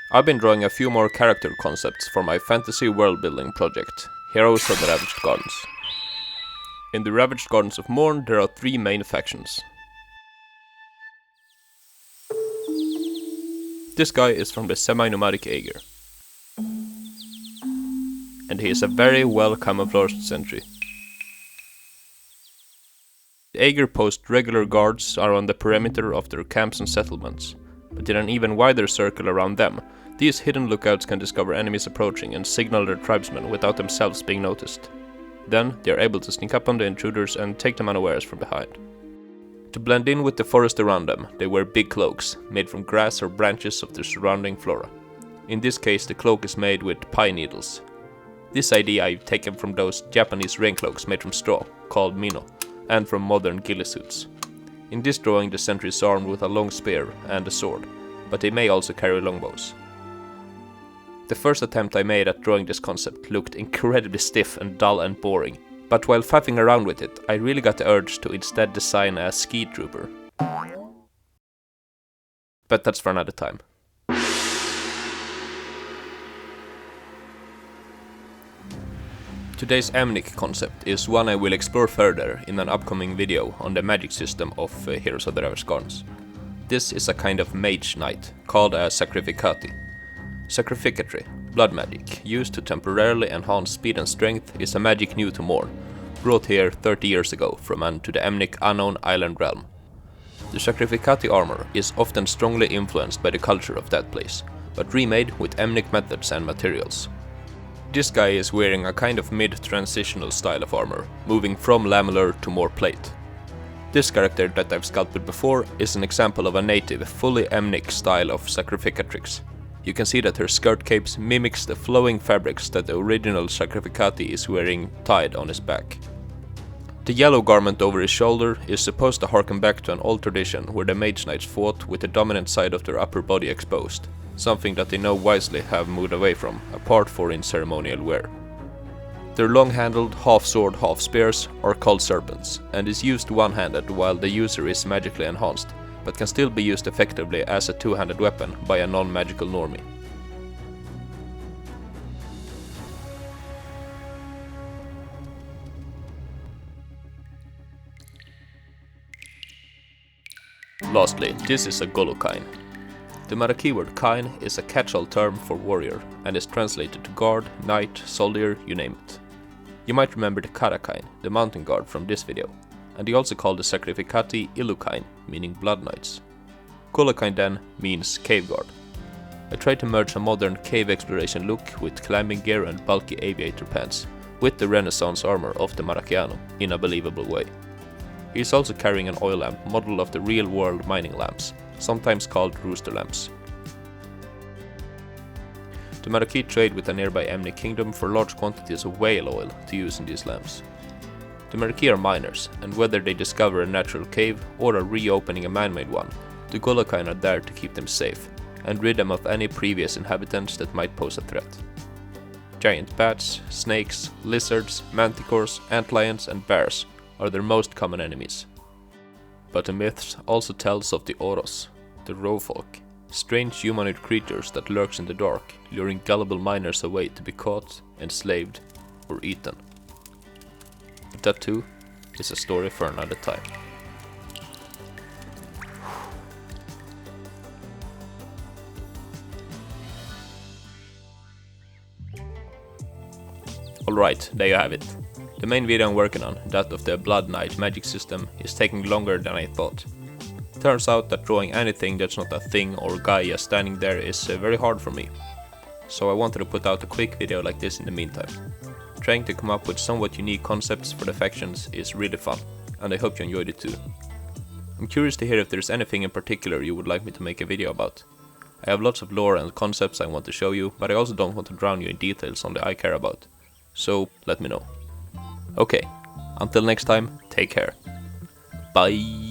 I've been drawing a few more character concepts for my fantasy world-building project, Heroes of the Ravaged Gardens. In the Ravaged Gardens of Morne there are 3 main factions. This guy is from the semi-nomadic Agir. And he is a very well camouflaged sentry. The Agir post regular guards around the perimeter of their camps and settlements, but in an even wider circle around them, these hidden lookouts can discover enemies approaching and signal their tribesmen without themselves being noticed. Then they are able to sneak up on the intruders and take them unawares from behind. To blend in with the forest around them, they wear big cloaks, made from grass or branches of the surrounding flora. In this case the cloak is made with pine needles. This idea I've taken from those Japanese rain cloaks made from straw, called mino, and from modern ghillie suits. In this drawing the sentry is armed with a long spear and a sword, but they may also carry longbows. The first attempt I made at drawing this concept looked incredibly stiff and dull and boring, but while faffing around with it, I really got the urge to instead design a ski trooper. But that's for another time. Today's Emnic concept is one I will explore further in an upcoming video on the magic system of Heroes of the Ravaged Gardens. This is a kind of mage knight, called a Sacrificati. Sacrificatory, blood magic, used to temporarily enhance speed and strength, is a magic new to Morne, brought here 30 years ago from and to the Emnic unknown island realm. The Sacrificati armor is often strongly influenced by the culture of that place, but remade with Emnic methods and materials. This guy is wearing a kind of mid-transitional style of armor, moving from lamellar to more plate. This character that I've sculpted before is an example of a native, fully Emnic style of Sacrificatrix. You can see that her skirt capes mimics the flowing fabrics that the original Sacrificati is wearing tied on his back. The yellow garment over his shoulder is supposed to harken back to an old tradition where the mage knights fought with the dominant side of their upper body exposed, something that they now wisely have moved away from, apart for in ceremonial wear. Their long-handled, half-sword, half-spears are called serpents, and is used one-handed while the user is magically enhanced, but can still be used effectively as a two-handed weapon by a non-magical normie. Lastly, this is a Golokain. The Maraki'ani word kain is a catch-all term for warrior, and is translated to guard, knight, soldier, you name it. You might remember the Karakain, the mountain guard from this video, and he also called the Sacrificati Ilukain, meaning blood knights. Golokain then means cave guard. I tried to merge a modern cave exploration look with climbing gear and bulky aviator pants, with the Renaissance armor of the Maraki'ani in a believable way. He is also carrying an oil lamp model of the real-world mining lamps, sometimes called rooster lamps. The Maraki'ani trade with a nearby Emnic kingdom for large quantities of whale oil to use in these lamps. The Maraki'ani are miners, and whether they discover a natural cave or are reopening a man-made one, the Golokain are there to keep them safe, and rid them of any previous inhabitants that might pose a threat. Giant bats, snakes, lizards, manticores, antlions and bears are their most common enemies. But the myths also tells of the Oros, the rowfolk, strange humanoid creatures that lurks in the dark, luring gullible miners away to be caught, enslaved, or eaten. But that too is a story for another time. Alright, there you have it. The main video I'm working on, that of the Blood Knight magic system, is taking longer than I thought. Turns out that drawing anything that's not a thing or guy just standing there is very hard for me. So I wanted to put out a quick video like this in the meantime. Trying to come up with somewhat unique concepts for the factions is really fun, and I hope you enjoyed it too. I'm curious to hear if there's anything in particular you would like me to make a video about. I have lots of lore and concepts I want to show you, but I also don't want to drown you in details on the I care about. So let me know. Okay, until next time, take care. Bye!